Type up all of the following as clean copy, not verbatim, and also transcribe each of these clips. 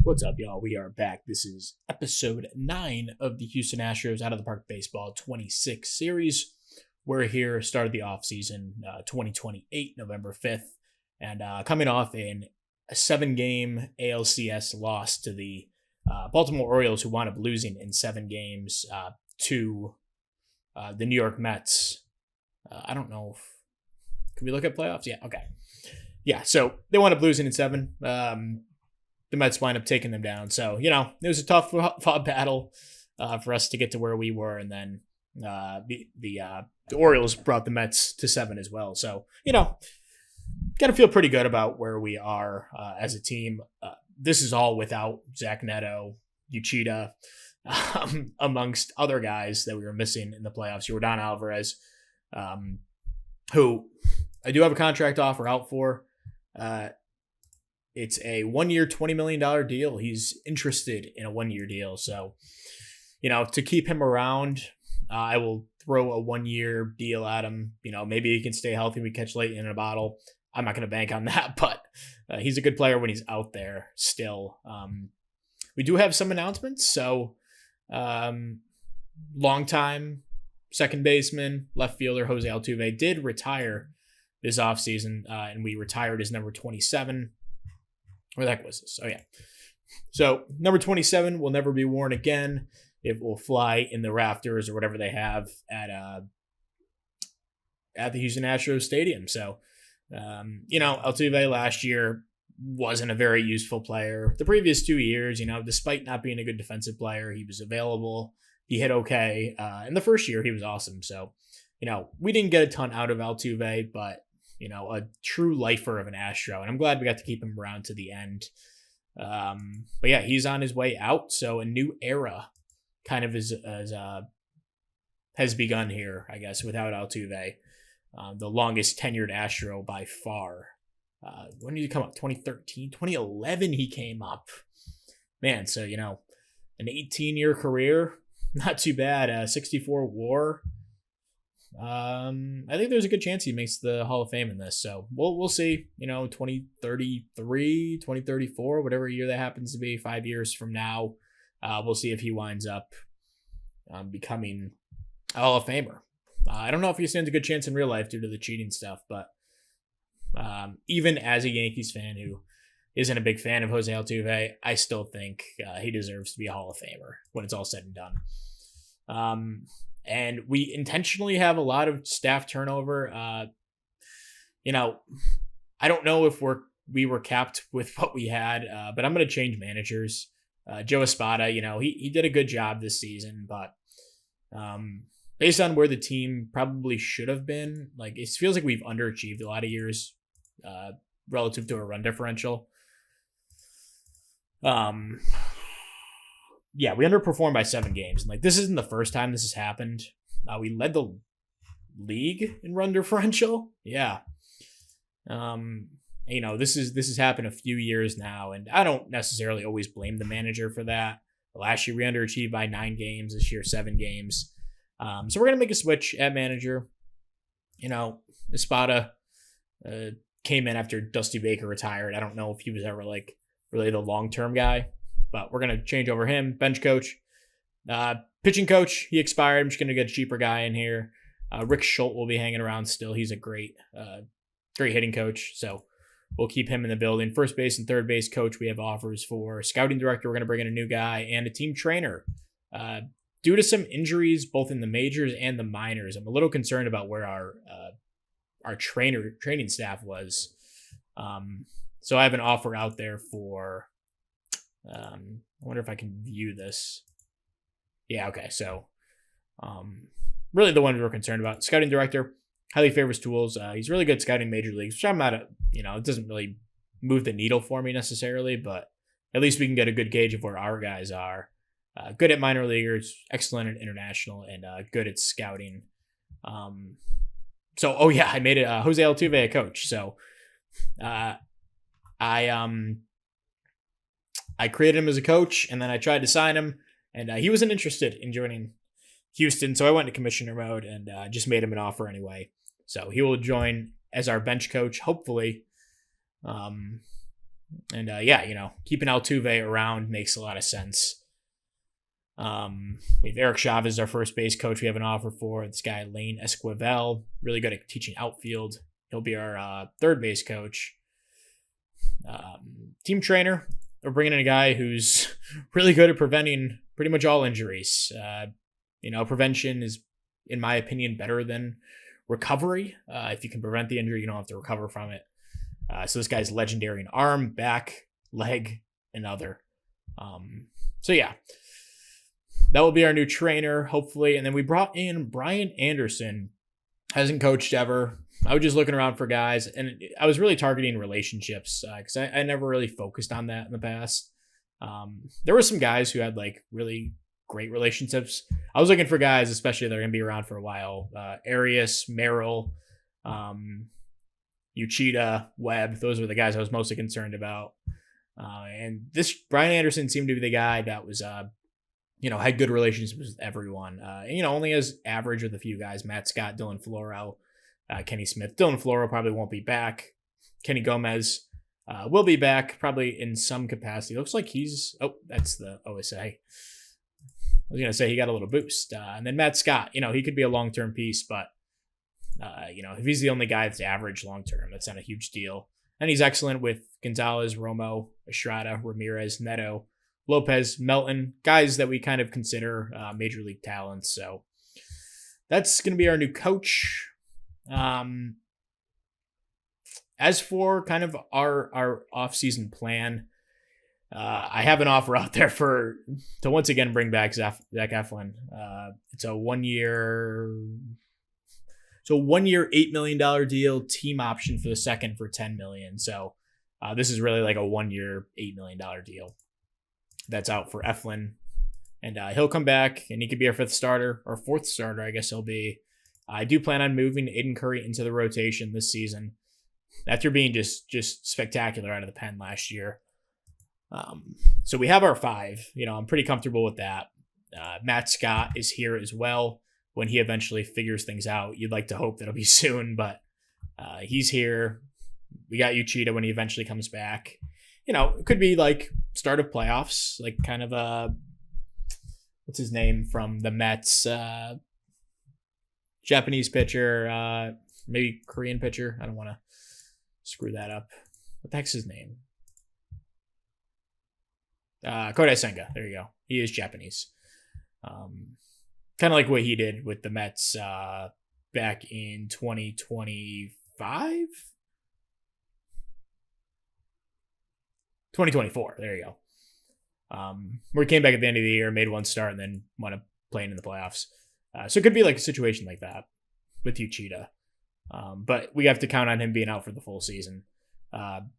What's up, y'all? We are back. This is episode 9 of the Houston Astros Out of the Park Baseball 26 series. We're here, started the offseason 2028, November 5th, and coming off a 7-game ALCS loss to the Baltimore Orioles, who wound up losing in 7 games to the New York Mets. I don't know if... Can we look at playoffs? Yeah, okay. Yeah, so they wound up losing in 7. The Mets wind up taking them down. So, it was a tough fought battle for us to get to where we were. And then the Orioles brought the Mets to 7 as well. So, got to feel pretty good about where we are as a team. This is all without Zach Neto, Uchida, amongst other guys that we were missing in the playoffs. Yordan Alvarez, who I do have a contract offer out for. It's a 1-year, $20 million deal. He's interested in a 1-year deal. So, to keep him around, I will throw a 1-year deal at him. Maybe he can stay healthy. We catch late in a bottle. I'm not going to bank on that, but he's a good player when he's out there still. We do have some announcements. So, longtime second baseman, left fielder Jose Altuve did retire this offseason, and we retired his number 27. Where the heck was this? Oh, yeah. So, number 27 will never be worn again. It will fly in the rafters or whatever they have at the Houston Astros Stadium. So, Altuve last year wasn't a very useful player. The previous 2 years, despite not being a good defensive player, he was available. He hit okay. In the first year, he was awesome. So, we didn't get a ton out of Altuve, but a true lifer of an Astro. And I'm glad we got to keep him around to the end. But yeah, he's on his way out. So a new era kind of has begun here, I guess, without Altuve. The longest tenured Astro by far. When did he come up? 2013? 2011 he came up. Man, so, an 18-year career. Not too bad. 64 WAR. I think there's a good chance he makes the Hall of Fame in this. So we'll see, 2033, 2034, whatever year that happens to be, 5 years from now. We'll see if he winds up becoming a Hall of Famer. I don't know if he stands a good chance in real life due to the cheating stuff, but even as a Yankees fan who isn't a big fan of Jose Altuve, I still think he deserves to be a Hall of Famer when it's all said and done. And we intentionally have a lot of staff turnover. I don't know if we were capped with what we had, but I'm going to change managers. Joe Espada, he did a good job this season, but based on where the team probably should have been, it feels like we've underachieved a lot of years relative to a run differential. Yeah, we underperformed by 7 games. And this isn't the first time this has happened. We led the league in run differential. Yeah. This has happened a few years now, and I don't necessarily always blame the manager for that. Last year we underachieved by 9 games. This year 7 games. So we're gonna make a switch at manager. Espada came in after Dusty Baker retired. I don't know if he was ever really the long-term guy. But we're going to change over him. Bench coach. Pitching coach, he expired. I'm just going to get a cheaper guy in here. Rick Schultz will be hanging around still. He's a great hitting coach. So we'll keep him in the building. First base and third base coach, we have offers for. Scouting director, we're going to bring in a new guy. And a team trainer. Due to some injuries, both in the majors and the minors, I'm a little concerned about where our training staff was. So I have an offer out there for... I wonder if I can view this. Yeah, okay. So, really the one we were concerned about. Scouting director, highly favors tools. He's really good scouting major leagues, which I'm not it doesn't really move the needle for me necessarily, but at least we can get a good gauge of where our guys are. Good at minor leaguers, excellent at international, and good at scouting. I made it Jose Altuve a coach. So, I created him as a coach, and then I tried to sign him, and he wasn't interested in joining Houston, so I went to commissioner mode and just made him an offer anyway. So he will join as our bench coach, hopefully. And keeping Altuve around makes a lot of sense. We have Eric Chavez, our first base coach. We have an offer for this guy, Lane Esquivel, really good at teaching outfield. He'll be our third base coach. Team trainer, we're bringing in a guy who's really good at preventing pretty much all injuries. Prevention is, in my opinion, better than recovery. If you can prevent the injury, you don't have to recover from it. So this guy's legendary in arm, back, leg, and other. That will be our new trainer, hopefully. And then we brought in Brian Anderson. Hasn't coached ever. I was just looking around for guys, and I was really targeting relationships because I never really focused on that in the past. There were some guys who had like really great relationships. I was looking for guys, especially that are going to be around for a while. Arias, Merrill, Uchida, Webb. Those were the guys I was mostly concerned about. And this Brian Anderson seemed to be the guy that was, had good relationships with everyone. Only as average with a few guys: Matt Scott, Dylan Floro, Kenny Smith. Dylan Floro probably won't be back. Kenny Gomez will be back, probably in some capacity. Looks like that's the OSA. I was going to say he got a little boost. And then Matt Scott, he could be a long-term piece, but, if he's the only guy that's average long-term, that's not a huge deal. And he's excellent with Gonzalez, Romo, Estrada, Ramirez, Neto, Lopez, Melton, guys that we kind of consider major league talents. So that's going to be our new coach. As for kind of our offseason plan, I have an offer out there to once again bring back Zach Eflin. It's a 1 year, $8 million deal, team option for the second for $10 million. So this is really like a 1 year, $8 million deal that's out for Eflin. And he'll come back and he could be our fourth starter, I guess he'll be. I do plan on moving Aiden Curry into the rotation this season after being just spectacular out of the pen last year. So we have our five. I'm pretty comfortable with that. Matt Scott is here as well when he eventually figures things out. You'd like to hope that'll be soon, but he's here. We got Uchida when he eventually comes back. It could be like start of playoffs, like kind of a, what's his name from the Mets, Japanese pitcher, maybe Korean pitcher. I don't want to screw that up. What the heck's his name? Kodai Senga. There you go. He is Japanese. Kind of like what he did with the Mets back in 2025? 2024. There you go. Where he came back at the end of the year, made one start, and then wound up playing in the playoffs. So it could be like a situation like that with Uchida. But we have to count on him being out for the full season.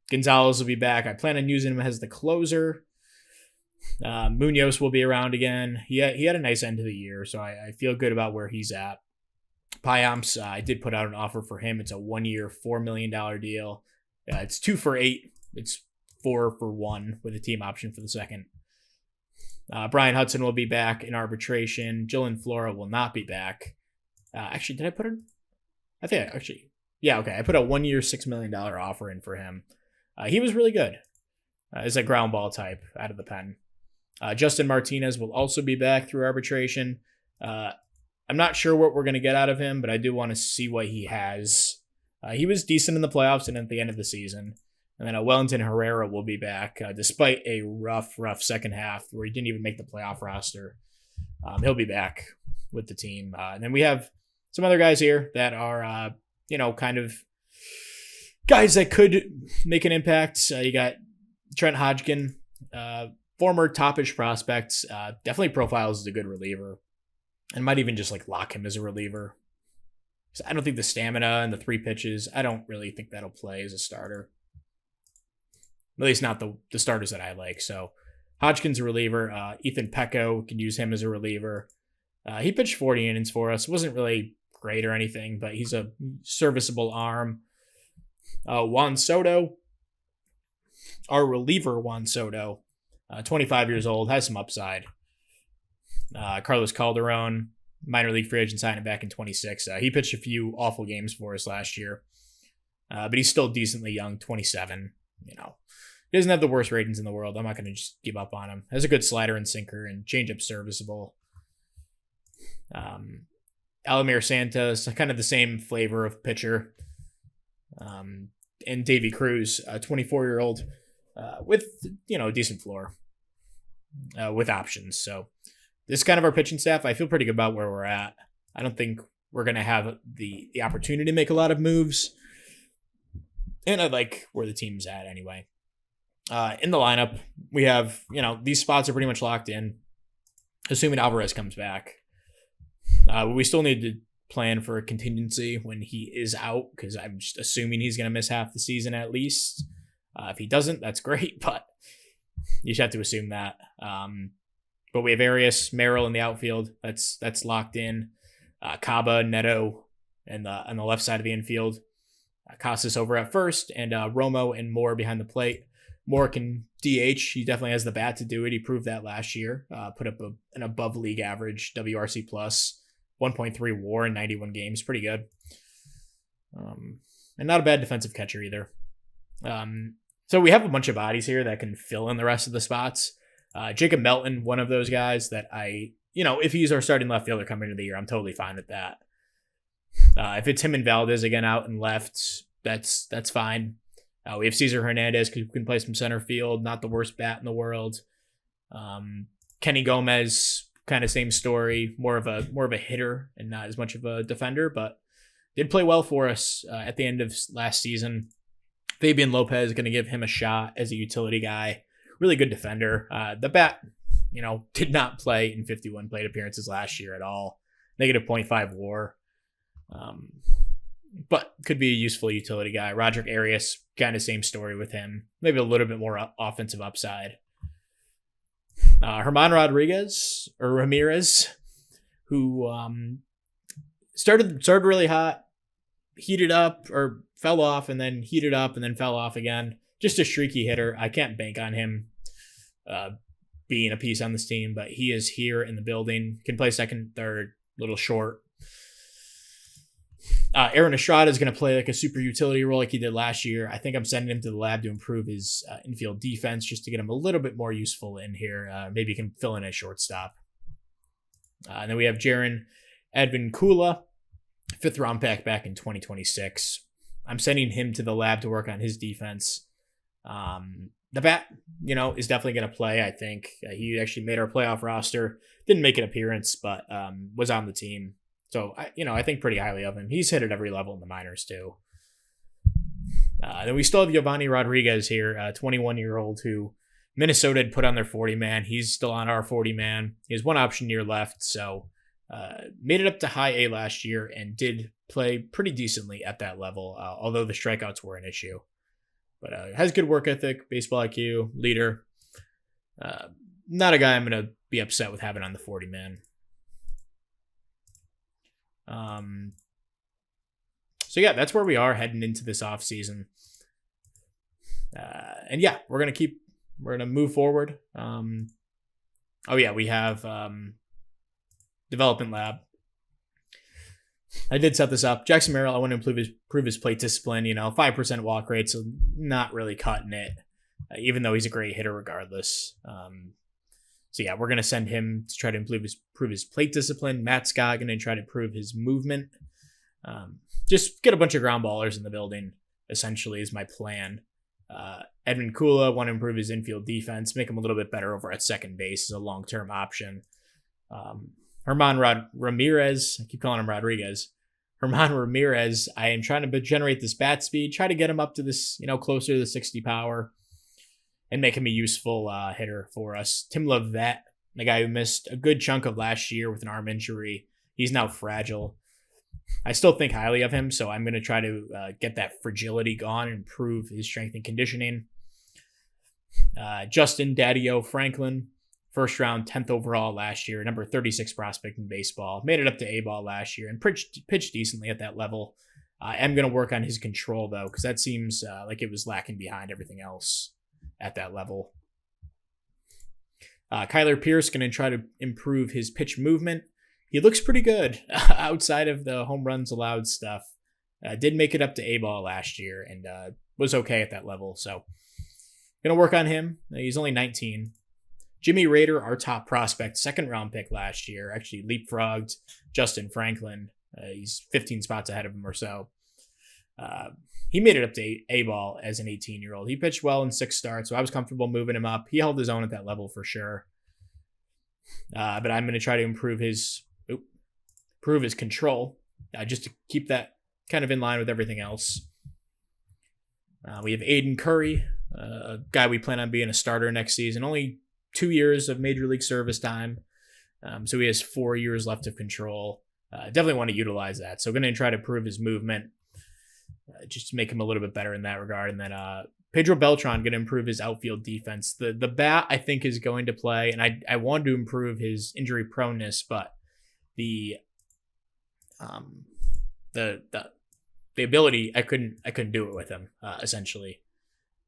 Gonzalez will be back. I plan on using him as the closer. Munoz will be around again. He had a nice end of the year, so I feel good about where he's at. Payamps, I did put out an offer for him. It's a 1 year, $4 million deal. It's 2 for 8. It's 4 for 1 with a team option for the second. Brian Hudson will be back in arbitration. Dylan Floro will not be back. Actually, did I put it? I put a 1 year, $6 million offer in for him. He was really good. As a ground ball type out of the pen. Justin Martinez will also be back through arbitration. I'm not sure what we're going to get out of him, but I do want to see what he has. He was decent in the playoffs and at the end of the season. And then Wellington Herrera will be back, despite a rough second half where he didn't even make the playoff roster. He'll be back with the team. And then we have some other guys here that are, kind of guys that could make an impact. You got Trent Hodgkin, former top-ish prospect, definitely profiles as a good reliever. And might even just like lock him as a reliever. So I don't think the stamina and the 3 pitches, I don't really think that'll play as a starter. At least not the starters that I like. So Hodgkin's a reliever. Ethan Pecco, can use him as a reliever. He pitched 40 innings for us. Wasn't really great or anything, but he's a serviceable arm. Juan Soto, our reliever Juan Soto, 25 years old, has some upside. Carlos Calderon, minor league free agent, signed him back in 26. He pitched a few awful games for us last year, but he's still decently young, 27. He doesn't have the worst ratings in the world. I'm not going to just give up on him. Has a good slider and sinker and changeup serviceable. Alamir Santos, kind of the same flavor of pitcher. And Davy Cruz, a 24-year-old with, a decent floor with options. So this is kind of our pitching staff. I feel pretty good about where we're at. I don't think we're going to have the opportunity to make a lot of moves. And I like where the team's at anyway. In the lineup, we have, these spots are pretty much locked in, assuming Alvarez comes back. We still need to plan for a contingency when he is out, because I'm just assuming he's going to miss half the season at least. If he doesn't, that's great, but you just have to assume that. But we have Arias, Merrill in the outfield. That's locked in. Caba, Neto, and on the left side of the infield. Casas over at first, and Romo and Moore behind the plate. Moore can DH. He definitely has the bat to do it. He proved that last year. Put up an above league average WRC plus, 1.3 WAR in 91 games. Pretty good. And not a bad defensive catcher either. So we have a bunch of bodies here that can fill in the rest of the spots. Jacob Melton, one of those guys that if he's our starting left fielder coming into the year, I'm totally fine with that. If it's him and Valdez again out and left, that's fine. We have Cesar Hernandez, who can play some center field, not the worst bat in the world. Kenny Gomez, kind of same story, more of a hitter and not as much of a defender, but did play well for us at the end of last season. Fabian Lopez, going to give him a shot as a utility guy. Really good defender. The bat, did not play in 51 plate appearances last year at all. Negative .5 WAR. But could be a useful utility guy. Roderick Arias, kind of same story with him. Maybe a little bit more offensive upside. Herman Ramirez, who started really hot, heated up, or fell off, and then heated up, and then fell off again. Just a streaky hitter. I can't bank on him being a piece on this team, but he is here in the building. Can play second, third, little short. Aaron Estrada is going to play like a super utility role like he did last year. I think I'm sending him to the lab to improve his infield defense just to get him a little bit more useful in here. Maybe he can fill in as shortstop. And then we have Jaron Advincula, 5th round pick back in 2026. I'm sending him to the lab to work on his defense. The bat, is definitely going to play, I think. He actually made our playoff roster. Didn't make an appearance, but was on the team. So, I think pretty highly of him. He's hit at every level in the minors, too. Then we still have Giovanni Rodriguez here, a 21-year-old who Minnesota had put on their 40-man. He's still on our 40-man. He has one option year left, so made it up to high A last year and did play pretty decently at that level, although the strikeouts were an issue. But has good work ethic, baseball IQ, leader. Not a guy I'm going to be upset with having on the 40-man. So yeah, that's where we are heading into this offseason. And yeah, we're going to move forward. We have, development lab. I did set this up. Jackson Merrill, I want to improve his plate discipline, 5% walk rate. So not really cutting it, even though he's a great hitter regardless. So yeah, we're going to send him to try to improve his plate discipline. Matt Scott going to try to improve his movement. Just get a bunch of ground ballers in the building, essentially, is my plan. Edwin Kula, want to improve his infield defense, make him a little bit better over at second base as a long-term option. Herman Ramirez, I keep calling him Rodriguez. Herman Ramirez, I am trying to generate this bat speed, try to get him up to this, closer to the 60 power. And make him a useful hitter for us. Tim Lovett, the guy who missed a good chunk of last year with an arm injury, he's now fragile. I still think highly of him, so I'm going to try to get that fragility gone and improve his strength and conditioning. Justin Daddio Franklin, 1st round, 10th overall last year, number 36 prospect in baseball. Made it up to A-ball last year and pitched decently at that level. I am going to work on his control, though, because that seems like it was lacking behind everything else at that level. Kyler Pierce going to try to improve his pitch movement. He looks pretty good outside of the home runs allowed stuff. Did make it up to A-ball last year and was okay at that level. So Gonna work on him. He's only 19. Jimmy Rader, our top prospect, second round pick last year, actually leapfrogged Justin Franklin. He's 15 spots ahead of him or so. He made it up to A-ball as an 18-year-old. He pitched well in 6 starts, so I was comfortable moving him up. He held his own at that level for sure. But I'm going to try to improve his control, just to keep that kind of in line with everything else. We have Aiden Curry, a guy we plan on being a starter next season. Only 2 years of major league service time, so he has 4 years left of control. Definitely want to utilize that. So going to try to improve his movement, just to make him a little bit better in that regard. And then Pedro Beltran going to improve his outfield defense. The bat, I think, is going to play, and I wanted to improve his injury proneness, but the ability, I couldn't do it with him, essentially.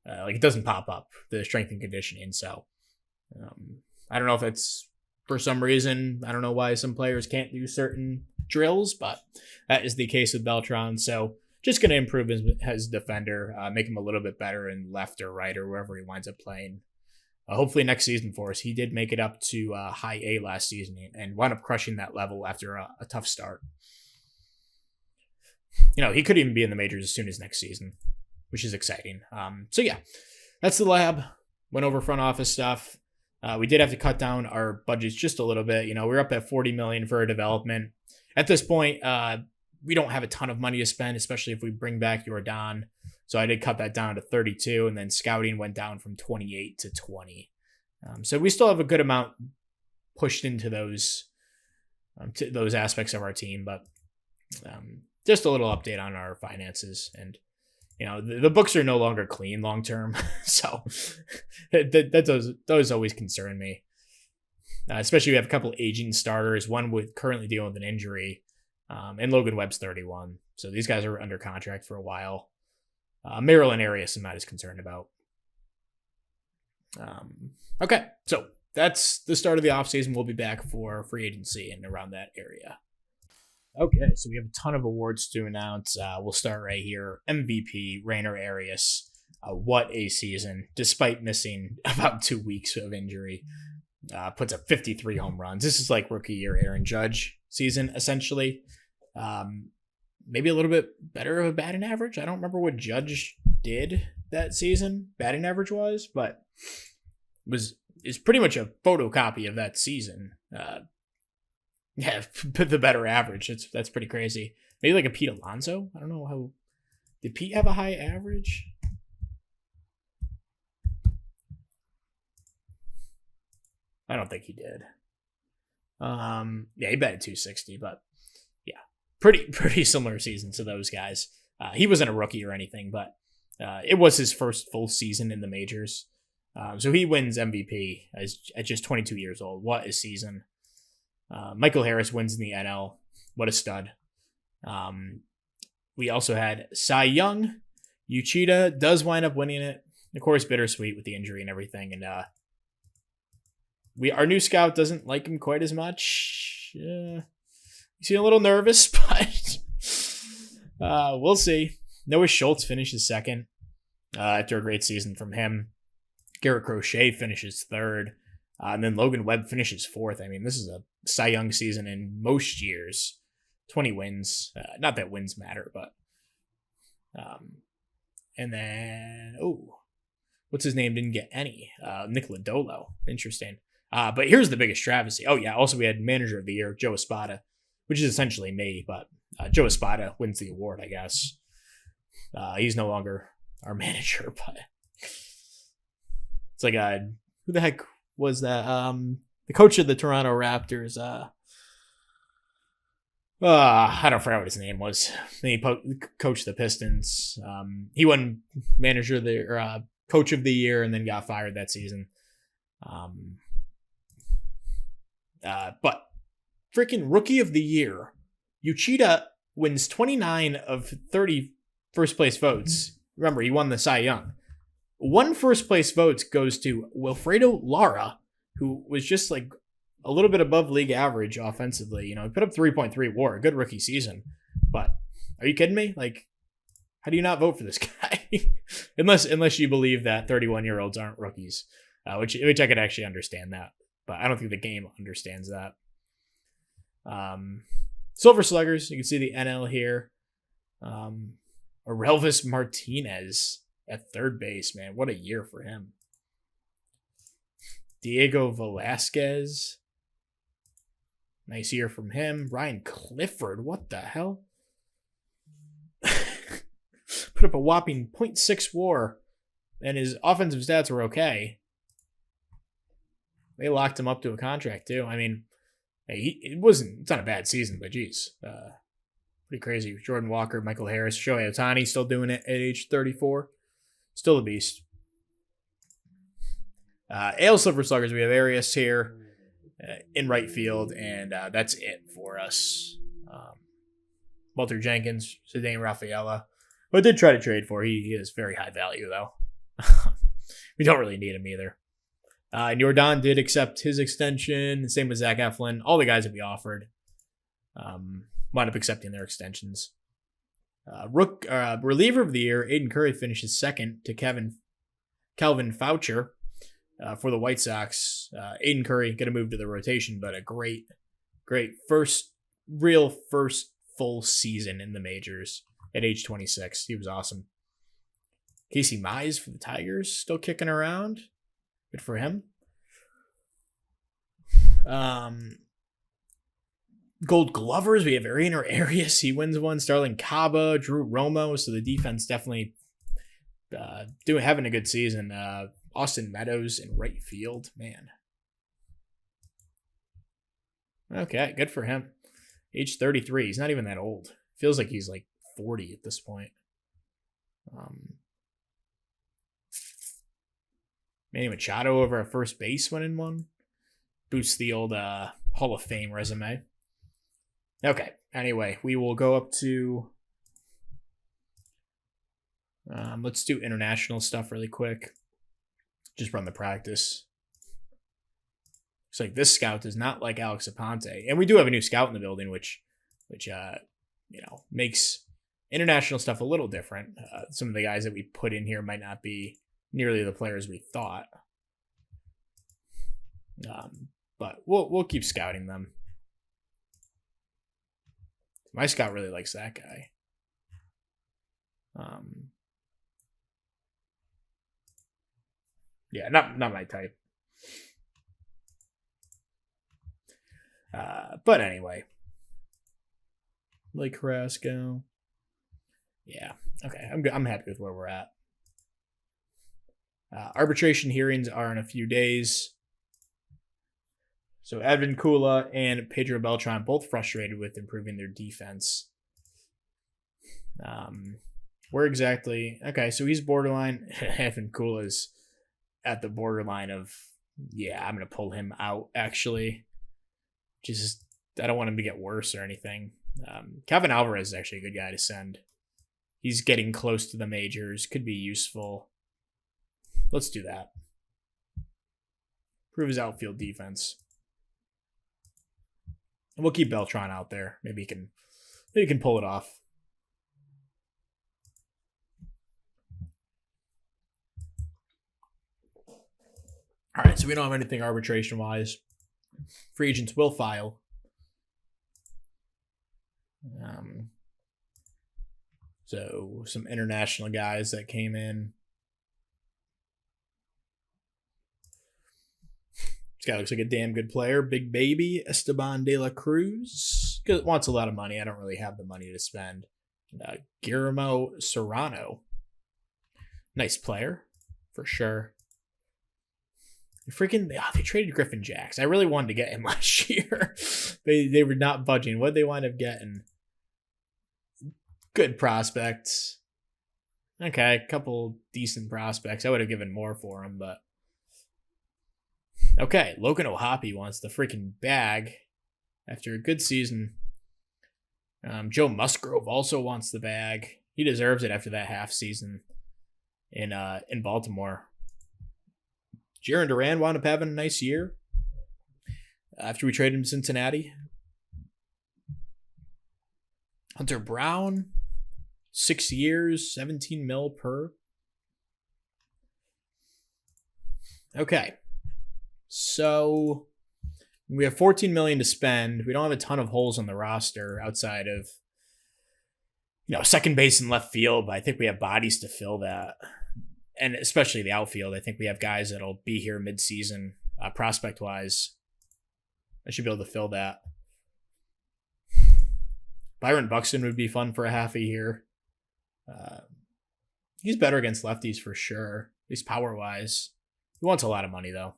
Like, it doesn't pop up, the strength and conditioning. So I don't know if it's for some reason. I don't know why some players can't do certain drills, but that is the case with Beltran. So just going to improve his defender, make him a little bit better in left or right or wherever he winds up playing. Hopefully next season for us. He did make it up to high A last season and wound up crushing that level after a tough start. He could even be in the majors as soon as next season, which is exciting. So yeah, that's the lab. Went over front office stuff. We did have to cut down our budgets just a little bit. We're up at $40 million for our development. At this point, we don't have a ton of money to spend, especially if we bring back Jordan. So I did cut that down to 32, and then scouting went down from 28 to 20. So we still have a good amount pushed into those aspects of our team, but just a little update on our finances. And the books are no longer clean long term, so that does always concern me. Especially we have a couple aging starters, one with currently dealing with an injury, and Logan Webb's 31. So these guys are under contract for a while. Maryland Arias I'm not as concerned about. Okay, so that's the start of the offseason. We'll be back for free agency and around that area. Okay, so we have a ton of awards to announce. We'll start right here. MVP, Rainer Arias. What a season, despite missing about 2 weeks of injury. Puts up 53 home runs. This is like rookie year Aaron Judge season, essentially. Maybe a little bit better of a batting average. I don't remember what Judge did that season, batting average was, but is pretty much a photocopy of that season. Yeah, the better average. That's pretty crazy. Maybe like a Pete Alonso. I don't know how. Did Pete have a high average? I don't think he did. Yeah, he batted 260, but yeah, pretty similar season to those guys. He wasn't a rookie or anything, but it was his first full season in the majors. So he wins MVP at just 22 years old. What a season. Michael Harris wins in the NL. What a stud. We also had Cy Young. Uchida does wind up winning it. Of course, bittersweet with the injury and everything. And our new scout doesn't like him quite as much. He's a little nervous, but we'll see. Noah Schultz finishes second after a great season from him. Garrett Crochet finishes third. And then Logan Webb finishes fourth. I mean, this is a Cy Young season in most years. 20 wins. Not that wins matter, but. And then, what's his name? Didn't get any. Nick Lodolo. Interesting. But here's the biggest travesty. Oh, yeah. Also, we had Manager of the Year, Joe Espada, which is essentially me, but Joe Espada wins the award, I guess. He's no longer our manager, but it's like, who the heck was that? The coach of the Toronto Raptors. I don't forget what his name was. He coached the Pistons. He won Manager of the Coach of the Year and then got fired that season. But freaking Rookie of the Year, Uchida wins 29 of 30 first place votes. Remember, he won the Cy Young. 1 first place vote goes to Wilfredo Lara, who was just like a little bit above league average offensively. He put up 3.3 WAR, a good rookie season. But are you kidding me? Like, How do you not vote for this guy? unless you believe that 31-year-olds aren't rookies, which I could actually understand that, but I don't think the game understands that. Silver Sluggers, you can see the NL here. Aurelvis Martinez at third base, man. What a year for him. Diego Velasquez. Nice year from him. Ryan Clifford, what the hell? Put up a whopping .6 WAR, and his offensive stats were okay. They locked him up to a contract too. I mean, it's not a bad season, but geez, pretty crazy. Jordan Walker, Michael Harris, Shohei Ohtani still doing it at age 34. Still a beast. AL Silver Sluggers, we have Arias here in right field, and that's it for us. Walter Jenkins, Cedane Rafaela, who I did try to trade for. He is very high value, though. We don't really need him either. And Jordan did accept his extension. Same with Zach Eflin. All the guys that we offered wound up accepting their extensions. Reliever of the year, Aiden Curry finishes second to Calvin Foucher for the White Sox. Aiden Curry going to move to the rotation, but a great first full season in the majors at age 26. He was awesome. Casey Mize for the Tigers, still kicking around. Good for him. Gold Glovers, we have Rainer Arias. He wins one. Starling Caba, Drew Romo. So the defense definitely having a good season. Austin Meadows in right field. Man. Okay, good for him. Age 33. He's not even that old. Feels like he's like 40 at this point. Manny Machado over at first base went in one. Boosts the old Hall of Fame resume. Okay, anyway, we will go up to... let's do international stuff really quick. Just run the practice. Looks like this scout does not like Alex Aponte. And we do have a new scout in the building, which makes international stuff a little different. Some of the guys that we put in here might not be nearly the players we thought. But we'll keep scouting them. My scout really likes that guy. Yeah, not my type. But anyway. Blake Carrasco. Yeah, okay. I'm happy with where we're at. Arbitration hearings are in a few days. So Edvin Kula and Pedro Beltran both frustrated with improving their defense. Where exactly? Okay, so he's borderline. Edvin Kula is at the borderline of, yeah, I'm going to pull him out, actually. Just, I don't want him to get worse or anything. Calvin Alvarez is actually a good guy to send. He's getting close to the majors. Could be useful. Let's do that. Prove his outfield defense. And we'll keep Beltran out there. Maybe he can pull it off. All right, so we don't have anything arbitration-wise. Free agents will file. So some international guys that came in. This guy looks like a damn good player. Big baby, Esteban de la Cruz. Wants a lot of money. I don't really have the money to spend. Guillermo Serrano. Nice player, for sure. They traded Griffin Jacks. I really wanted to get him last year. They were not budging. What did they wind up getting? Good prospects. Okay, a couple decent prospects. I would have given more for him, but... Okay, Logan O'Hoppe wants the freaking bag after a good season. Joe Musgrove also wants the bag. He deserves it after that half season in Baltimore. Jarren Duran wound up having a nice year after we traded him to Cincinnati. Hunter Brown. 6 years, 17 mil per. Okay. So we have 14 million to spend. We don't have a ton of holes on the roster outside of, second base and left field, but I think we have bodies to fill that. And especially the outfield. I think we have guys that'll be here mid-season, prospect-wise. I should be able to fill that. Byron Buxton would be fun for a half a year. He's better against lefties for sure, at least power-wise. He wants a lot of money, though.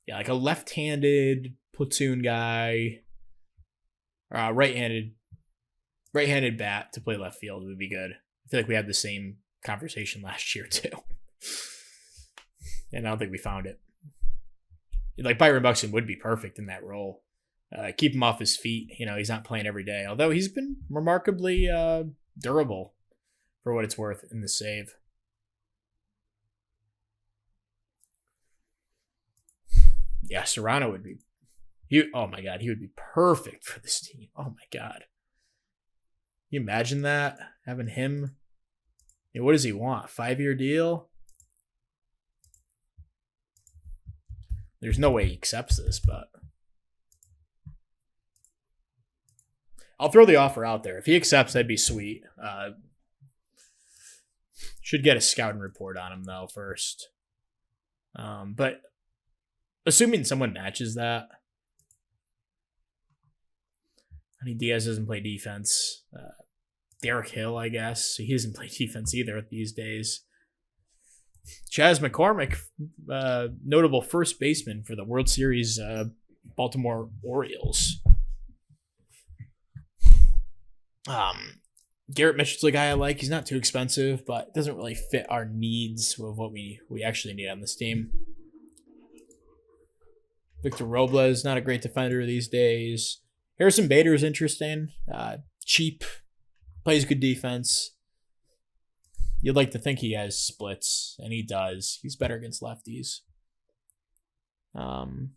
Yeah, like a left-handed platoon guy, or right-handed bat to play left field would be good. I feel like we had the same conversation last year, too. And I don't think we found it. Like, Byron Buxton would be perfect in that role. Keep him off his feet. He's not playing every day. Although he's been remarkably durable for what it's worth in the save. Yeah, Serrano would be... oh, my God. He would be perfect for this team. Oh, my God. Can you imagine that? Having him... what does he want? 5-year deal? There's no way he accepts this, but... I'll throw the offer out there. If he accepts, that'd be sweet. Should get a scouting report on him, though, first. But assuming someone matches that... I mean, Diaz doesn't play defense. Derek Hill, I guess. He doesn't play defense either these days. Chas McCormick, notable first baseman for the World Series Baltimore Orioles. Garrett Mitchell's a guy I like. He's not too expensive, but doesn't really fit our needs of what we actually need on this team. Victor Robles, not a great defender these days. Harrison Bader is interesting. Cheap. Plays good defense. You'd like to think he has splits, and he does. He's better against lefties. Dylan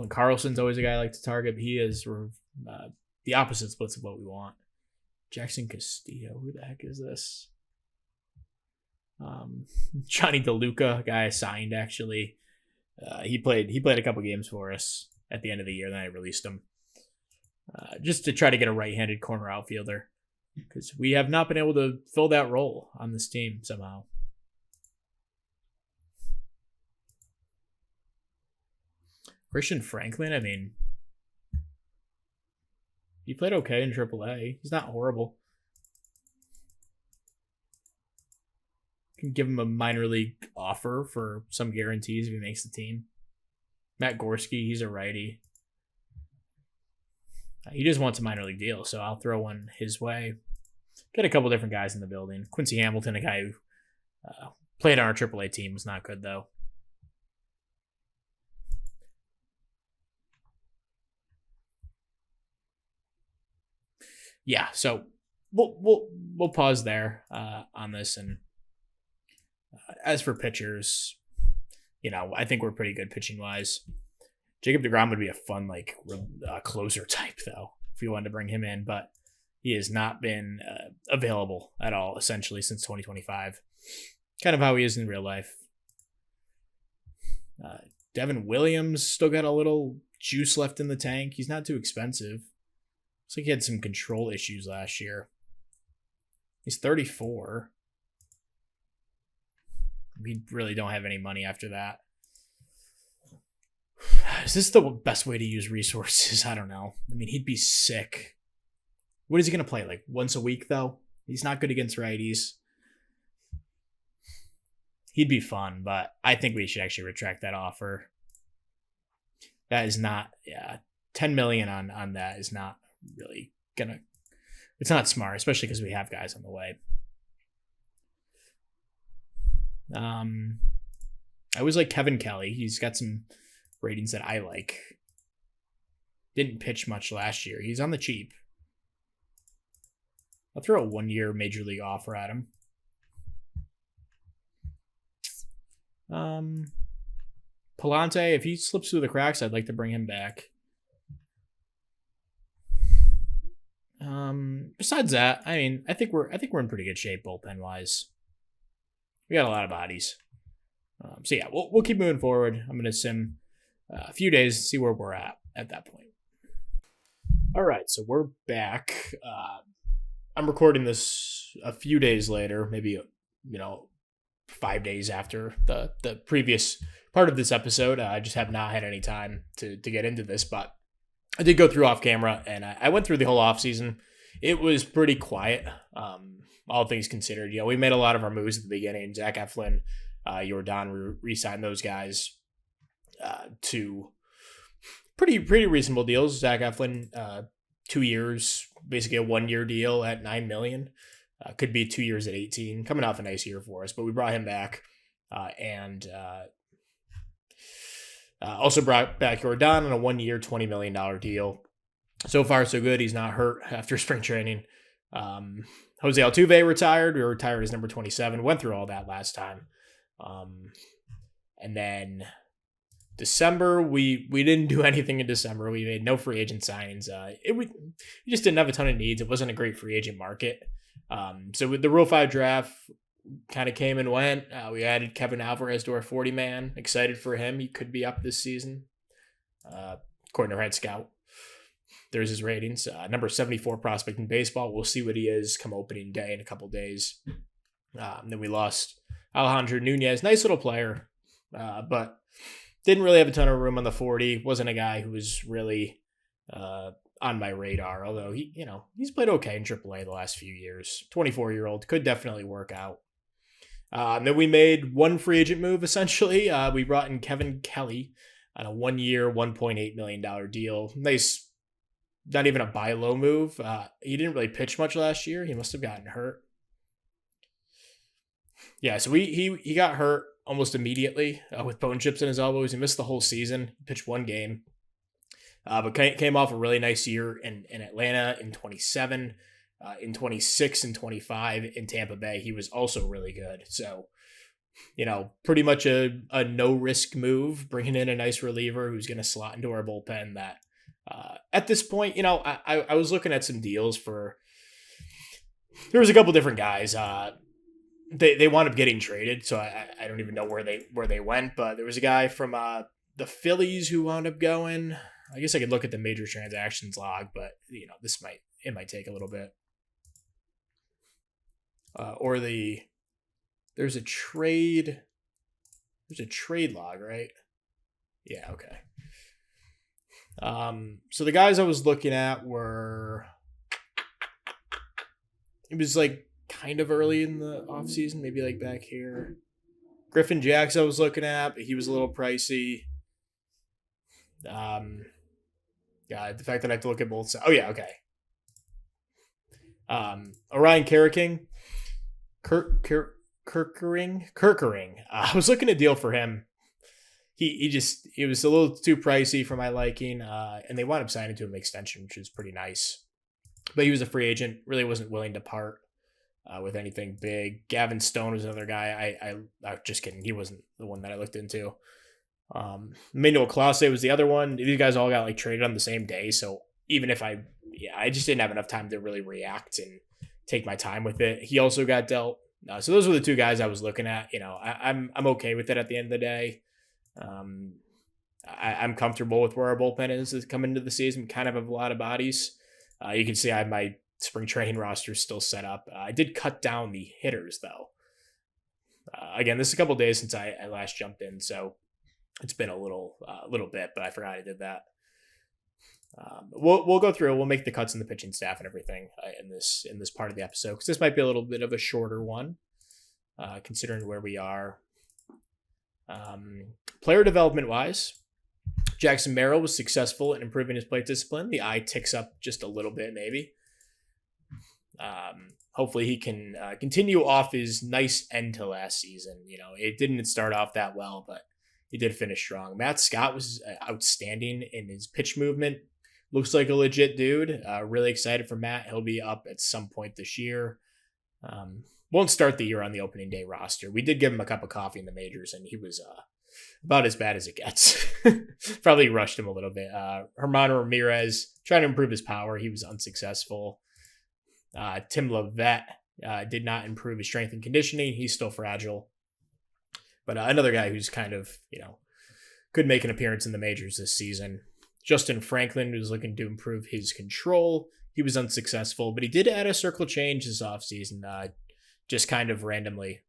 Carlson's always a guy I like to target. He is the opposite splits of what we want. Jackson Castillo, who the heck is this? Johnny DeLuca, a guy I signed actually. He played a couple games for us at the end of the year, then I released him. Just to try to get a right-handed corner outfielder, because we have not been able to fill that role on this team somehow. Christian Franklin, I mean, he played okay in AAA. He's not horrible. Can give him a minor league offer for some guarantees if he makes the team. Matt Gorski, he's a righty. He just wants a minor league deal, so I'll throw one his way. Get a couple different guys in the building. Quincy Hamilton, a guy who played on our AAA team, was not good though. Yeah, so we'll pause there on this, and as for pitchers, I think we're pretty good pitching wise. Jacob deGrom would be a fun closer type though if you wanted to bring him in, but he has not been available at all essentially since 2025. Kind of how he is in real life. Devin Williams still got a little juice left in the tank. He's not too expensive. Looks like he had some control issues last year. He's 34. We really don't have any money after that. Is this the best way to use resources? I don't know. I mean, he'd be sick. What is he going to play? Like once a week, though? He's not good against righties. He'd be fun, but I think we should actually retract that offer. That is not, 10 million on that is not really gonna, it's not smart, especially because we have guys on the way. I always like Kevin Kelly. He's got some ratings that I like. Didn't pitch much last year. He's on the cheap. I'll throw a 1-year major league offer at him. Palante, if he slips through the cracks, I'd like to bring him back. Besides that, I mean, I think we're in pretty good shape bullpen wise. We got a lot of bodies. So yeah, we'll keep moving forward. I'm gonna sim a few days to see where we're at that point. All right, so we're back. I'm recording this a few days later, maybe 5 days after the previous part of this episode. I just have not had any time to get into this, but I did go through off camera, and I went through the whole offseason. It was pretty quiet, all things considered. We made a lot of our moves at the beginning. Zach Eflin, Jordan, re-signed those guys to pretty reasonable deals. Zach Eflin, 2 years, basically a 1 year deal at $9 million. Could be 2 years at 18, coming off a nice year for us, but we brought him back, and also brought back Jordan on a 1 year, $20 million deal. So far, so good. He's not hurt after spring training. Jose Altuve retired. We were retired as number 27. Went through all that last time. And then December, we didn't do anything in December. We made no free agent signings. We just didn't have a ton of needs. It wasn't a great free agent market. So with the Rule 5 draft kind of came and went. We added Kevin Alvarez to our 40-man. Excited for him. He could be up this season. According to Red Scout, there's his ratings. Number 74 prospect in baseball. We'll see what he is come opening day in a couple days. Then we lost Alejandro Nunez. Nice little player, but didn't really have a ton of room on the 40. Wasn't a guy who was really on my radar, although he's played okay in AAA the last few years. 24-year-old, could definitely work out. Then we made one free agent move, essentially. We brought in Kevin Kelly on a 1 year, $1.8 million deal. Nice, not even a buy low move. He didn't really pitch much last year. He must have gotten hurt. Yeah, so he got hurt almost immediately with bone chips in his elbows. He missed the whole season. He pitched one game. But came off a really nice year in Atlanta in 27, in 26 and 25 in Tampa Bay. He was also really good. So, pretty much a no-risk move, bringing in a nice reliever who's going to slot into our bullpen that at this point, I was looking at some deals for – there was a couple different guys. They wound up getting traded, so I don't even know where they went. But there was a guy from the Phillies who wound up going – I guess I could look at the major transactions log, but it might take a little bit. There's a trade log, right? Yeah, okay. So the guys I was looking at it was like kind of early in the offseason, maybe like back here. Griffin Jacks I was looking at, but he was a little pricey. Yeah, the fact that I have to look at both sides. Oh, yeah, okay. Orion Kerking. Kirkering. I was looking at a deal for him. It was a little too pricey for my liking, and they wound up signing to him an extension, which was pretty nice. But he was a free agent, really wasn't willing to part with anything big. Gavin Stone was another guy. I just kidding. He wasn't the one that I looked into. Manuel Clase was the other one. These guys all got traded on the same day, so even if I just didn't have enough time to really react and take my time with it. He also got dealt. So those were the two guys I was looking at. I'm okay with it at the end of the day. I'm comfortable with where our bullpen is coming into the season. We kind of have a lot of bodies. You can see I have my spring training roster still set up. I did cut down the hitters though. Again, this is a couple days since I last jumped in, so it's been a little bit, but I forgot I did that. We'll go through. We'll make the cuts in the pitching staff and everything in this part of the episode, because this might be a little bit of a shorter one, considering where we are. Player development wise, Jackson Merrill was successful in improving his plate discipline. The eye ticks up just a little bit, maybe. Hopefully he can continue off his nice end to last season. It didn't start off that well, but he did finish strong. Matt Scott was outstanding in his pitch movement. Looks like a legit dude. Really excited for Matt. He'll be up at some point this year. Won't start the year on the opening day roster. We did give him a cup of coffee in the majors, and he was about as bad as it gets. Probably rushed him a little bit. Hermano Ramirez trying to improve his power. He was unsuccessful. Tim Levette did not improve his strength and conditioning. He's still fragile. But another guy who's kind of, could make an appearance in the majors this season. Justin Franklin was looking to improve his control. He was unsuccessful, but he did add a circle change this offseason, just kind of randomly.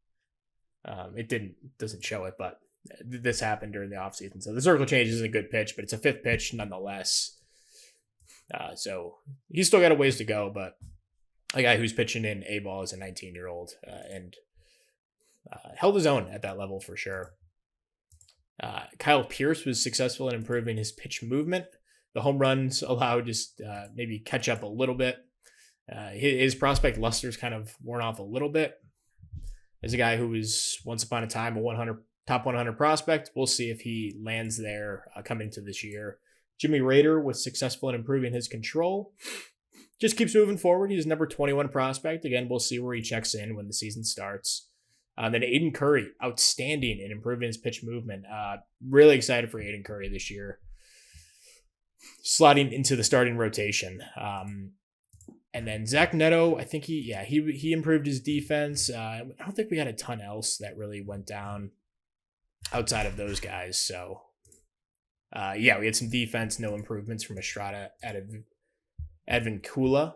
It doesn't show it, but this happened during the offseason. So the circle change isn't a good pitch, but it's a fifth pitch nonetheless. So he's still got a ways to go, but a guy who's pitching in A ball is a 19-year-old and held his own at that level for sure. Kyle Pierce was successful in improving his pitch movement. The home runs allowed just maybe catch up a little bit. His prospect luster's kind of worn off a little bit. As a guy who was once upon a time a top 100 prospect, we'll see if he lands there coming to this year. Jimmy Rader was successful in improving his control. Just keeps moving forward. He's number 21 prospect. Again, we'll see where he checks in when the season starts. Then Aiden Curry, outstanding in improving his pitch movement. Really excited for Aiden Curry this year. Slotting into the starting rotation. And then Zach Neto, I think he improved his defense. I don't think we had a ton else that really went down outside of those guys. So, we had some defense, no improvements from Estrada, Advincula.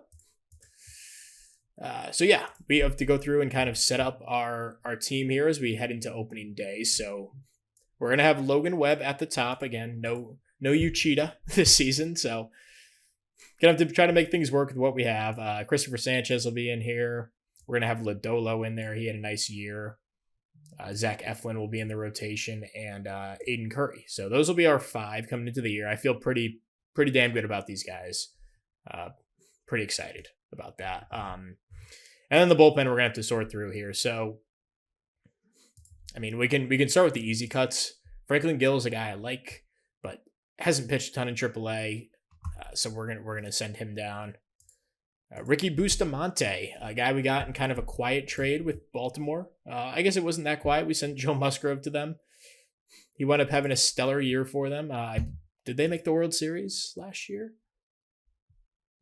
We have to go through and kind of set up our team here as we head into opening day. So we're going to have Logan Webb at the top. Again, no Uchida this season. So going to have to try to make things work with what we have. Christopher Sanchez will be in here. We're going to have Lodolo in there. He had a nice year. Zach Eflin will be in the rotation and Aiden Curry. So those will be our 5 coming into the year. I feel pretty damn good about these guys. Pretty excited about that. And then the bullpen we're gonna have to sort through here. So, I mean, we can start with the easy cuts. Franklin Gill is a guy I like, but hasn't pitched a ton in AAA, so we're gonna send him down. Ricky Bustamante, a guy we got in kind of a quiet trade with Baltimore. I guess it wasn't that quiet. We sent Joe Musgrove to them. He wound up having a stellar year for them. Did they make the World Series last year?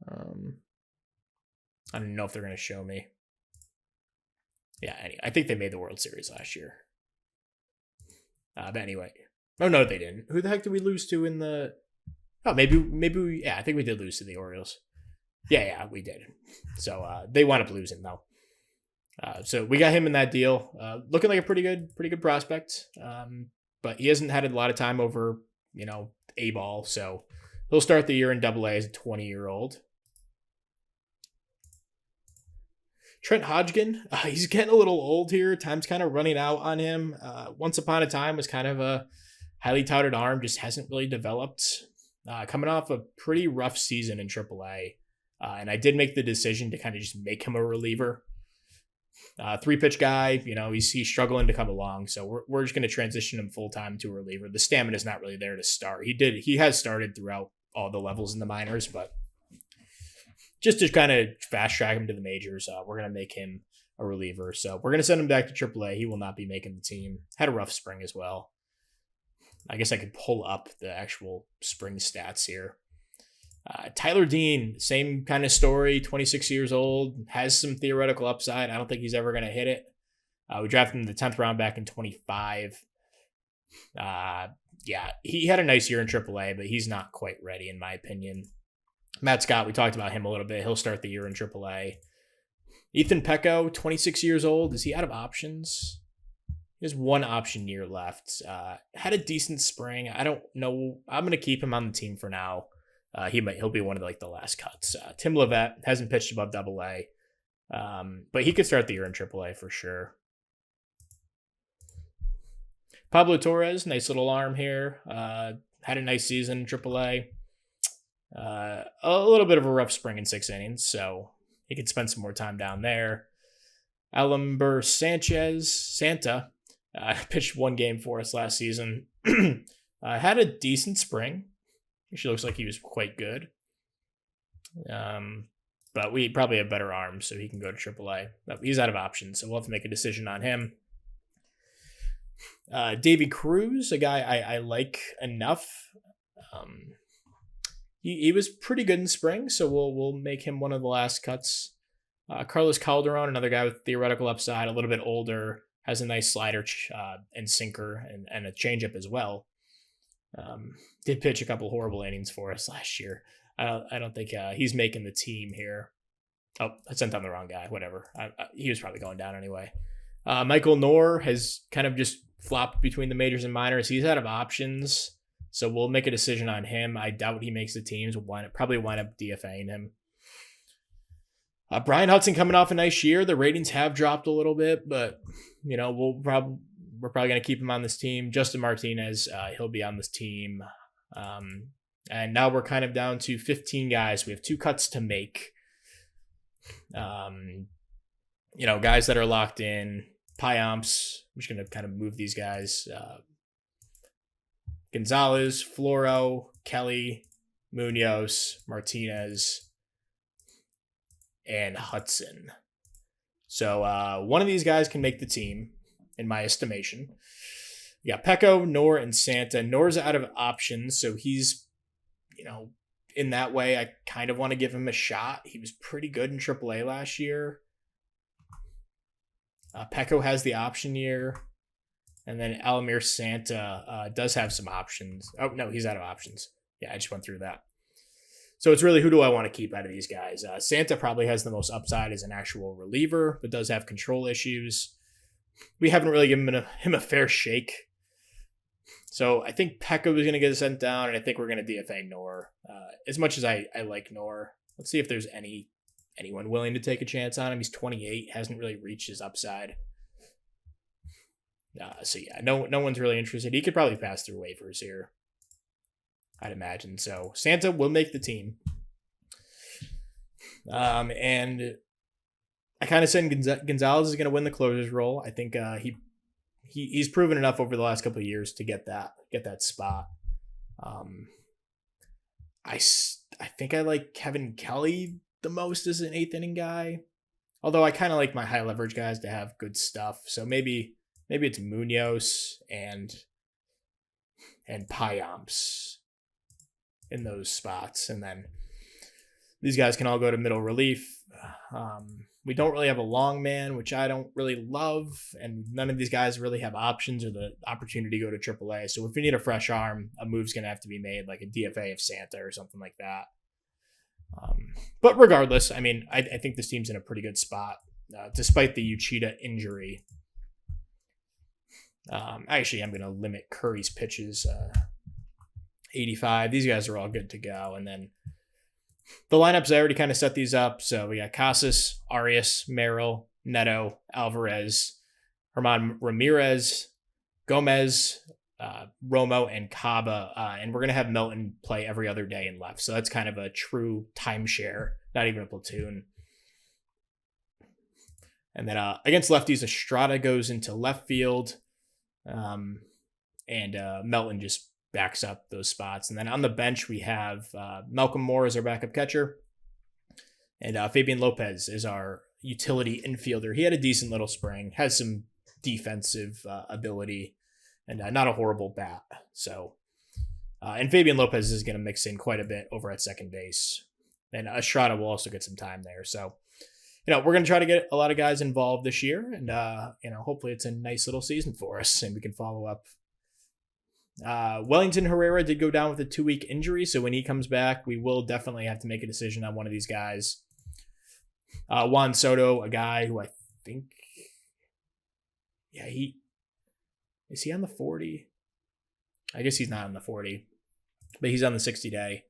I don't know if they're going to show me. Yeah, I think they made the World Series last year. But anyway. Oh, no, they didn't. Who the heck did we lose to in the... Oh, maybe we... Yeah, I think we did lose to the Orioles. Yeah, we did. So they wound up losing, though. So we got him in that deal. Looking like a pretty good prospect. But he hasn't had a lot of time over, A-ball. So he'll start the year in AA as a 20-year-old. Trent Hodgkin, he's getting a little old here. Time's kind of running out on him. Once upon a time was kind of a highly touted arm, just hasn't really developed. Coming off a pretty rough season in AAA. And I did make the decision to kind of just make him a reliever. 3-pitch guy, he's struggling to come along. So we're just going to transition him full-time to a reliever. The stamina is not really there to start. He has started throughout all the levels in the minors, but just to kind of fast track him to the majors, we're going to make him a reliever. So we're going to send him back to AAA. He will not be making the team. Had a rough spring as well. I guess I could pull up the actual spring stats here. Tyler Dean, same kind of story, 26 years old, has some theoretical upside. I don't think he's ever going to hit it. We drafted him in the 10th round back in 25. He had a nice year in AAA, but he's not quite ready in my opinion. Matt Scott, we talked about him a little bit. He'll start the year in AAA. Ethan Pecco, 26 years old. Is he out of options? He has 1 option year left. Had a decent spring. I don't know. I'm going to keep him on the team for now. He'll be one of the last cuts. Tim Levette hasn't pitched above AA. But he could start the year in AAA for sure. Pablo Torres, nice little arm here. Had a nice season in AAA. A little bit of a rough spring in 6 innings, so he could spend some more time down there. Alamber Santa pitched 1 game for us last season. Had a decent spring. Actually looks like he was quite good. But we probably have better arms, so he can go to AAA. But he's out of options, so we'll have to make a decision on him. Davy Cruz, a guy I like enough. Um, he was pretty good in spring, so we'll make him one of the last cuts. Carlos Calderon, another guy with theoretical upside, a little bit older, has a nice slider and sinker and a changeup as well. Did pitch a couple horrible innings for us last year. I don't think he's making the team here. Oh, I sent on the wrong guy. Whatever. He was probably going down anyway. Michael Knorr has kind of just flopped between the majors and minors. He's out of options, so we'll make a decision on him. I doubt he makes the teams. We'll probably wind up DFAing him. Brian Hudson coming off a nice year. The ratings have dropped a little bit, but we're probably going to keep him on this team. Justin Martinez, he'll be on this team. And now we're kind of down to 15 guys. We have 2 cuts to make. Guys that are locked in. Pyomps. I'm just going to kind of move these guys. Gonzalez, Floro, Kelly, Munoz, Martinez, and Hudson. So one of these guys can make the team, in my estimation. We got Pecco, Knorr, and Santa. Knorr's out of options, so he's, in that way, I kind of want to give him a shot. He was pretty good in AAA last year. Pecco has the option year. And then Alamir Santa does have some options. Oh, no, he's out of options. Yeah, I just went through that. So it's really, who do I want to keep out of these guys? Santa probably has the most upside as an actual reliever, but does have control issues. We haven't really given him a fair shake. So I think Pecco is going to get sent down, and I think we're going to DFA Knorr. As much as I like Knorr, let's see if there's anyone willing to take a chance on him. He's 28, hasn't really reached his upside. So yeah, no one's really interested. He could probably pass through waivers here, I'd imagine. So Santa will make the team. And I kind of said Gonzalez is going to win the closer's role. I think he's proven enough over the last couple of years to get that spot. I think I like Kevin Kelly the most as an 8th inning guy. Although I kind of like my high leverage guys to have good stuff. So maybe it's Munoz and Pyomps in those spots. And then these guys can all go to middle relief. We don't really have a long man, which I don't really love. And none of these guys really have options or the opportunity to go to AAA. So if we need a fresh arm, a move's going to have to be made, like a DFA of Santa or something like that. But regardless, I mean, I think this team's in a pretty good spot, despite the Uchida injury. Actually, I'm going to limit Curry's pitches, 85. These guys are all good to go. And then the lineups, I already kind of set these up. So we got Casas, Arias, Merrill, Neto, Alvarez, Herman Ramirez, Gomez, Romo, and Caba. And we're going to have Milton play every other day in left. So that's kind of a true timeshare, not even a platoon. And then against lefties, Estrada goes into left field. And Melton just backs up those spots. And then on the bench, we have Malcolm Moore as our backup catcher. And Fabian Lopez is our utility infielder. He had a decent little spring, has some defensive ability, and not a horrible bat. So, and Fabian Lopez is going to mix in quite a bit over at second base. And Estrada will also get some time there. So, we're going to try to get a lot of guys involved this year. And, hopefully it's a nice little season for us and we can follow up. Wellington Herrera did go down with a 2-week injury. So when he comes back, we will definitely have to make a decision on one of these guys. Juan Soto, a guy who I think, is he on the 40? I guess he's not on the 40, but he's on the 60-day.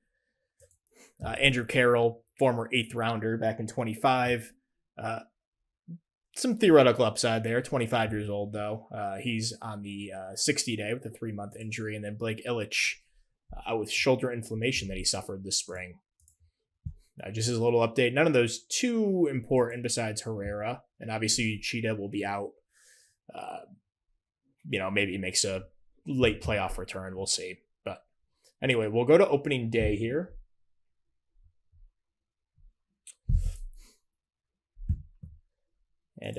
Andrew Carroll, former 8th rounder back in 25. Some theoretical upside there. 25 years old, though. He's on the 60-day with a 3-month injury. And then Blake Illich with shoulder inflammation that he suffered this spring. Just as a little update, none of those too important besides Herrera. And obviously, Cheetah will be out. Maybe he makes a late playoff return. We'll see. But anyway, we'll go to opening day here. And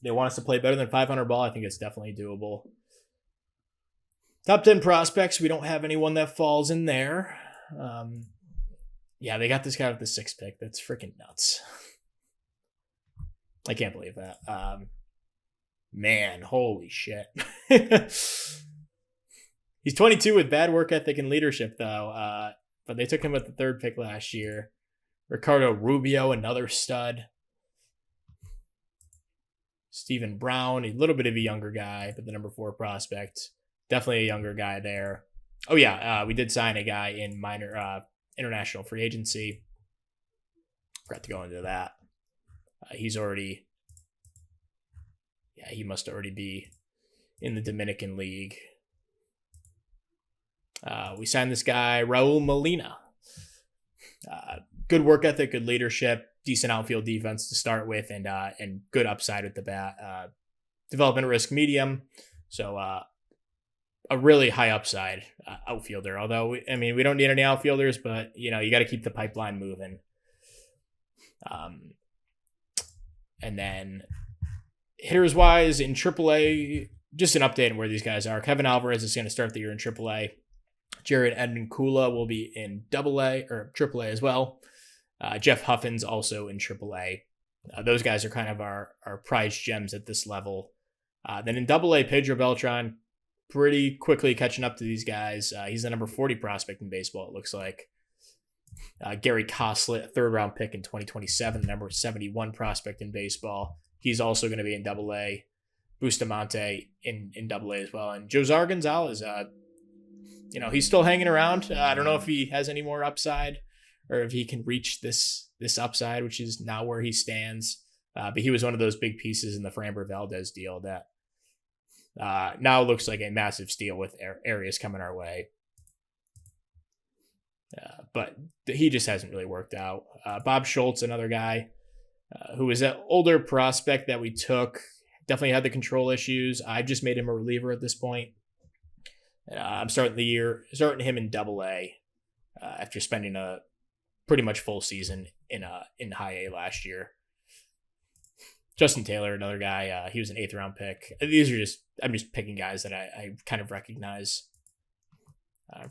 they want us to play better than 500 ball. I think it's definitely doable. Top 10 prospects. We don't have anyone that falls in there. Yeah, they got this guy with the 6th pick. That's freaking nuts. I can't believe that. Man, holy shit. He's 22 with bad work ethic and leadership, though. But they took him with the 3rd pick last year. Ricardo Rubio, another stud. Stephen Brown, a little bit of a younger guy, but the number 4 prospect. Definitely a younger guy there. Oh, yeah, we did sign a guy in minor international free agency. Forgot to go into that. He's already... Yeah, he must already be in the Dominican League. We signed this guy, Raul Molina. Good work ethic, good leadership, decent outfield defense to start with, and good upside with the bat. Development risk medium, so a really high upside outfielder. Although we don't need any outfielders, but you got to keep the pipeline moving. And then hitters wise in AAA, just an update on where these guys are. Kevin Alvarez is going to start the year in AAA. Jared Edmund-Kula will be in AA or AAA as well. Jeff Huffin's also in AAA. Those guys are kind of our prized gems at this level. Then in AA, Pedro Beltran, pretty quickly catching up to these guys. He's the number 40 prospect in baseball, it looks like. Gary Coslett, a 3rd round pick in 2027, the number 71 prospect in baseball. He's also going to be in AA. Bustamante in AA as well. And Josar Gonzalez, he's still hanging around. I don't know if he has any more upside or if he can reach this upside, which is now where he stands. But he was one of those big pieces in the Framber Valdez deal that now looks like a massive steal with Arias coming our way. But he just hasn't really worked out. Bob Schultz, another guy who was an older prospect that we took, definitely had the control issues. I've just made him a reliever at this point. I'm starting him in AA after spending a pretty much full season in high A last year. Justin Taylor, another guy, he was an 8th round pick. I'm just picking guys that I kind of recognize.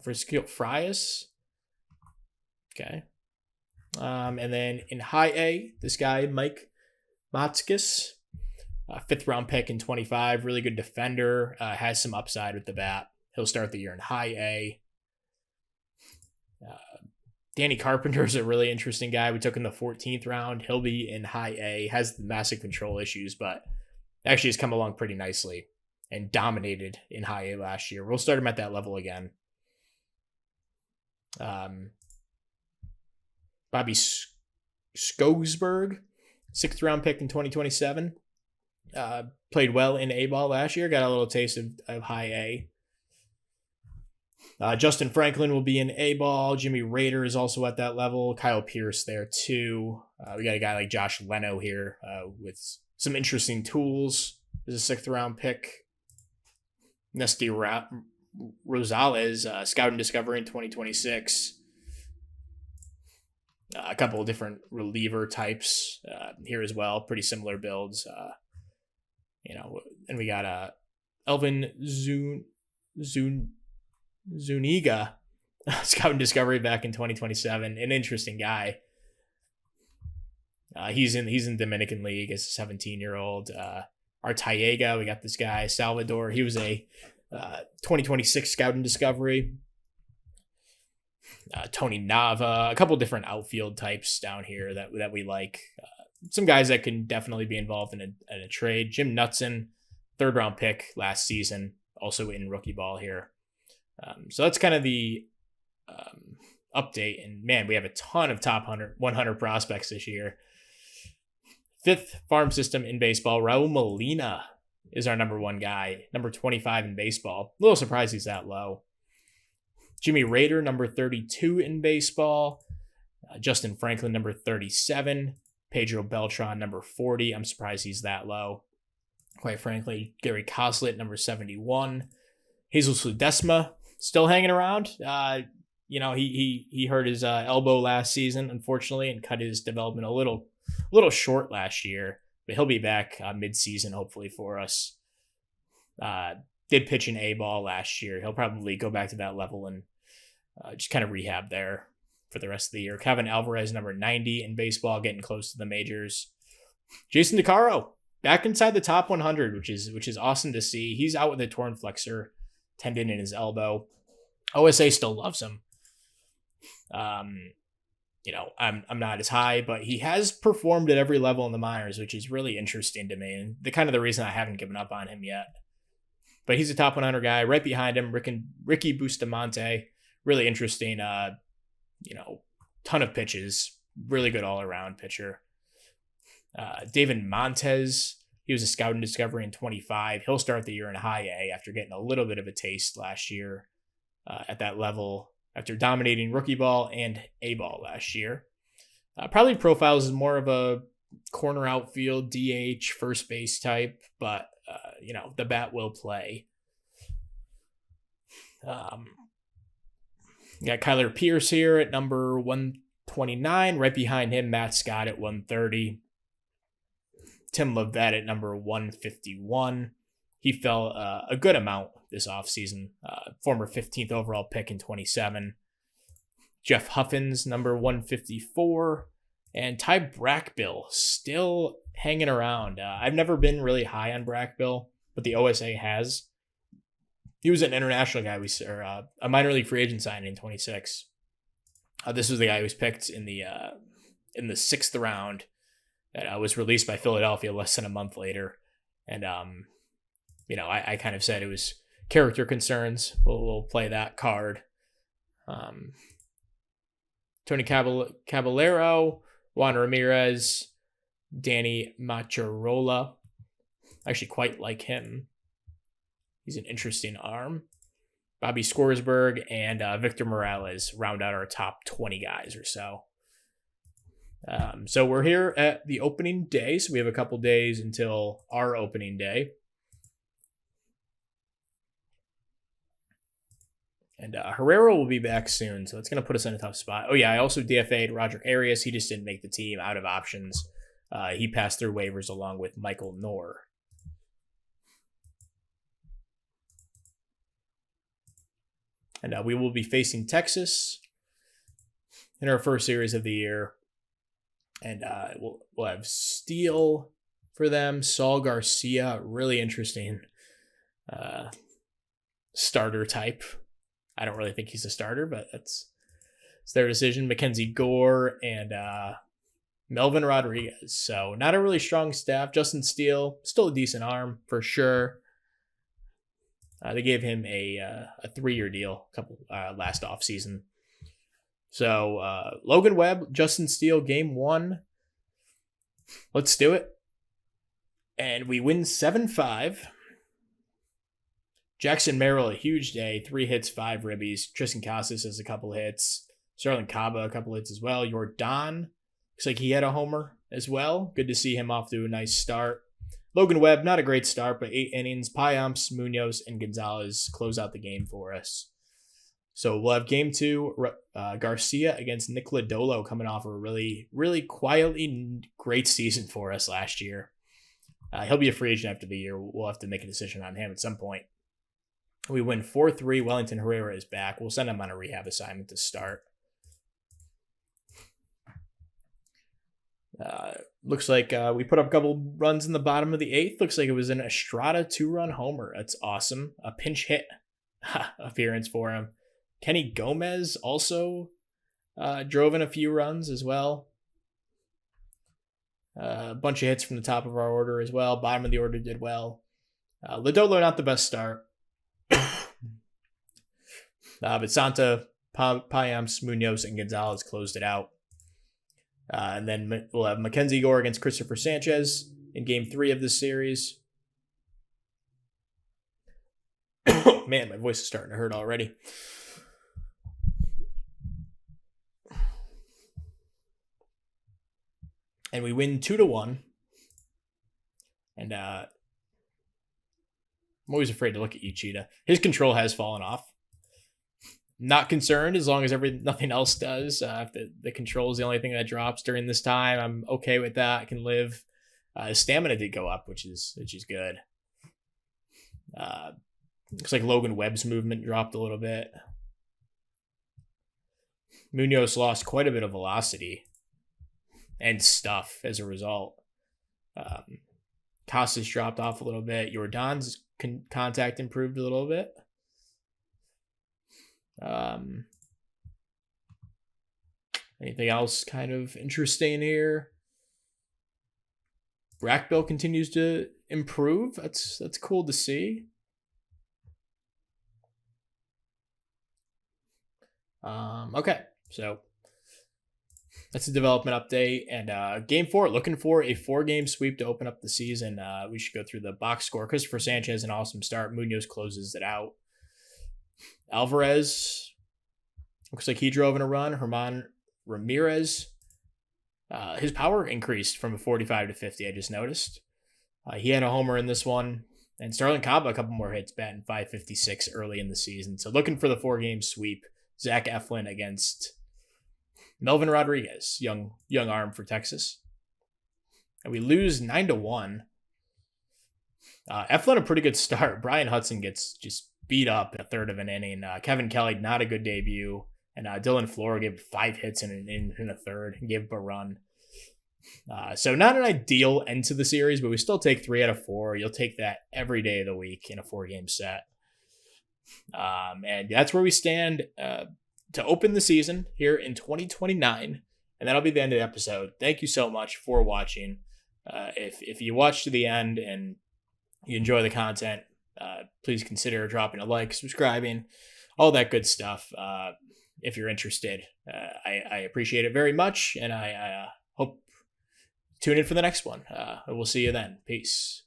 Francisco Frias. Okay. And then in high A, this guy, Mike Matskis, 5th round pick in 25, really good defender, has some upside with the bat. He'll start the year in high A. Danny Carpenter is a really interesting guy. We took in the 14th round. He'll be in high A, has massive control issues, but actually has come along pretty nicely and dominated in high A last year. We'll start him at that level again. Bobby Skogsberg, 6th round pick in 2027. Played well in A-ball last year. Got a little taste of high A. Justin Franklin will be in A-ball. Jimmy Rader is also at that level. Kyle Pierce there too. We got a guy like Josh Leno here with some interesting tools. This is a 6th round pick. Nesty Rosales, Scout and Discovery in 2026. A couple of different reliever types here as well. Pretty similar builds. And we got Elvin Zuniga, Scout and Discovery back in 2027. An interesting guy. He's in Dominican League as a 17-year-old. Artayega, we got this guy, Salvador. He was a 2026 Scout and Discovery. Tony Nava, a couple different outfield types down here that we like. Some guys that can definitely be involved in a trade. Jim Knutson, 3rd round pick last season, also in rookie ball here. So that's kind of the update. And man, we have a ton of top 100 prospects this year. 5th farm system in baseball. Raul Molina is our number 1 guy, number 25 in baseball. A little surprised he's that low. Jimmy Rader, number 32 in baseball. Justin Franklin, number 37. Pedro Beltran, number 40. I'm surprised he's that low. Quite frankly, Gary Coslett, number 71. Jesus Ledesma, still hanging around. He hurt his elbow last season, unfortunately, and cut his development a little short last year. But he'll be back mid-season, hopefully, for us. did pitch an A ball last year. He'll probably go back to that level and just kind of rehab there for the rest of the year. Kevin Alvarez, number 90 in baseball, getting close to the majors. Jason DeCaro, back inside the top 100, which is awesome to see. He's out with a torn flexor tendon in his elbow. OSA still loves him. I'm not as high, but he has performed at every level in the minors, which is really interesting to me, and the reason I haven't given up on him yet. But he's a top 100 guy. Right behind him, Ricky Bustamante, really interesting. Ton of pitches, really good all around pitcher. David Montez, he was a scouting discovery in 25. He'll start the year in high A after getting a little bit of a taste last year at that level, after dominating rookie ball and A ball last year. Probably profiles as more of a corner outfield, DH, first base type, but, the bat will play. You got Kyler Pierce here at number 129. Right behind him, Matt Scott at 130. Tim Levette at number 151. He fell a good amount this offseason. Former 15th overall pick in 27. Jeff Huffins, number 154. And Ty Brackbill, still hanging around. I've never been really high on Brackbill, but the OSA has. He was an international guy, a minor league free agent signing in 26. This was the guy who was picked in the 6th round that was released by Philadelphia less than a month later. And, I kind of said it was character concerns. We'll play that card. Tony Caballero, Juan Ramirez, Danny Macharola. I actually quite like him. He's an interesting arm. Bobby Scoresberg and Victor Morales round out our top 20 guys or so. So we're here at the opening day. So we have a couple days until our opening day. And Herrera will be back soon, so that's going to put us in a tough spot. Oh, yeah, I also DFA'd Roger Arias. He just didn't make the team, out of options. He passed through waivers along with Michael Knorr. And we will be facing Texas in our first series of the year. And we'll have Steele for them. Saul Garcia, really interesting starter type. I don't really think he's a starter, but it's their decision. Mackenzie Gore and Melvin Rodriguez. So not a really strong staff. Justin Steele, still a decent arm for sure. They gave him a 3-year deal last offseason. So Logan Webb, Justin Steele, game 1. Let's do it. And we win 7-5. Jackson Merrill, a huge day. 3 hits, 5 ribbies. Tristan Casas has a couple hits. Starlin Caba, a couple hits as well. Jordan, looks like he had a homer as well. Good to see him off to a nice start. Logan Webb, not a great start, but 8 innings. Payamps, Munoz, and Gonzalez close out the game for us. So we'll have game 2, Garcia against Nick Lodolo, coming off a really, really quietly great season for us last year. He'll be a free agent after the year. We'll have to make a decision on him at some point. We win 4-3. Wellington Herrera is back. We'll send him on a rehab assignment to start. Looks like we put up a couple runs in the bottom of the 8th. Looks like it was an Estrada 2-run homer. That's awesome. A pinch hit appearance for him. Kenny Gomez also drove in a few runs as well. A bunch of hits from the top of our order as well. Bottom of the order did well. Lodolo, not the best start. But Santa, Payamps, Munoz, and Gonzalez closed it out. And then we'll have Mackenzie Gore against Christopher Sanchez in game 3 of this series. Man, my voice is starting to hurt already. And we win 2-1. And I'm always afraid to look at you, Cheetah. His control has fallen off. Not concerned as long as nothing else does. If the control is the only thing that drops during this time, I'm okay with that. I can live. His stamina did go up, which is good. Looks like Logan Webb's movement dropped a little bit. Munoz lost quite a bit of velocity and stuff as a result. Costas dropped off a little bit. Jordan's contact improved a little bit. Anything else kind of interesting here? Brackbill continues to improve. That's cool to see. Okay, so that's a development update. And game 4, looking for a 4-game sweep to open up the season. We should go through the box score. Christopher Sanchez, an awesome start. Munoz closes it out. Alvarez, looks like he drove in a run. Herman Ramirez, his power increased from 45 to 50, I just noticed. He had a homer in this one. And Starlin Caba, a couple more hits, batting .556 early in the season. So looking for the 4-game sweep. Zach Eflin against Melvin Rodriguez, young arm for Texas. And we lose 9-1. Eflin, a pretty good start. Brian Hudson gets just beat up in a third of an inning. Kevin Kelly, not a good debut. And Dylan Floro gave 5 hits in a third and gave up a run. So not an ideal end to the series, but we still take 3 out of 4. You'll take that every day of the week in a 4-game set. And that's where we stand to open the season here in 2029. And that'll be the end of the episode. Thank you so much for watching. If you watch to the end and you enjoy the content, please consider dropping a like, subscribing, all that good stuff. If you're interested, I appreciate it very much. And I hope tune in for the next one. We'll see you then. Peace.